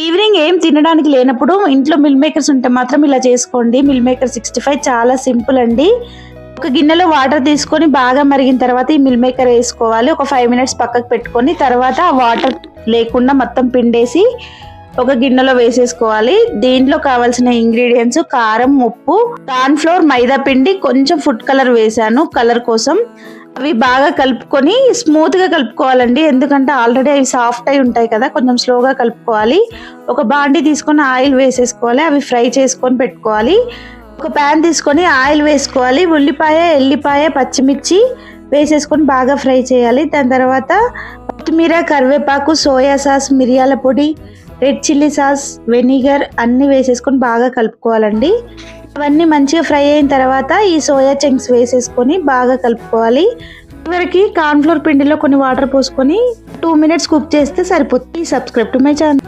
Evening ఏం తినడానికి లేనప్పుడు ఇంట్లో మిల్ మేకర్స్ ఉంటే మాత్రం ఇలా చేసుకోండి. మిల్ మేకర్ 65 చాలా సింపుల్ అండి. ఒక గిన్నెలో వాటర్ తీసుకొని బాగా మరిగిన తర్వాత ఈ మిల్ మేకర్ వేసుకోవాలి. ఒక 5 మినిట్స్ పక్కకు పెట్టుకొని తర్వాత ఆ వాటర్ లేకుండా మొత్తం పిండేసి ఒక గిన్నెలో వేసేసుకోవాలి. దీంట్లో కావాల్సిన ఇంగ్రీడియంట్స్ కారం, ఉప్పు, కార్న్ ఫ్లోర్, మైదా పిండి, కొంచెం ఫుడ్ కలర్ వేసాను కలర్ కోసం. అవి బాగా కలుపుకొని స్మూత్ గా కలుపుకోవాలండి. ఎందుకంటే ఆల్రెడీ అవి సాఫ్ట్ అయి ఉంటాయి కదా, కొంచెం స్లోగా కలుపుకోవాలి. ఒక బాండి తీసుకొని ఆయిల్ వేసేసుకోవాలి. అవి ఫ్రై చేసుకొని పెట్టుకోవాలి. ఒక ప్యాన్ తీసుకొని ఆయిల్ వేసుకోవాలి. ఉల్లిపాయ, ఎల్లిపాయ, పచ్చిమిర్చి వేసేసుకొని బాగా ఫ్రై చేయాలి. దాని తర్వాత కొత్తిమీర, కరివేపాకు, సోయా సాస్, మిరియాల పొడి, రెడ్ చిల్లీ సాస్, వెనిగర్ అన్నీ వేసేసుకొని బాగా కలుపుకోవాలండి. అవన్నీ మంచిగా ఫ్రై అయిన తర్వాత ఈ సోయా చంక్స్ వేసేసుకొని బాగా కలుపుకోవాలి. చివరికి కార్న్ ఫ్లోర్ పిండిలో కొన్ని వాటర్ పోసుకొని 2 మినిట్స్ కుక్ చేస్తే సరిపోతుంది. Subscribe to my channel.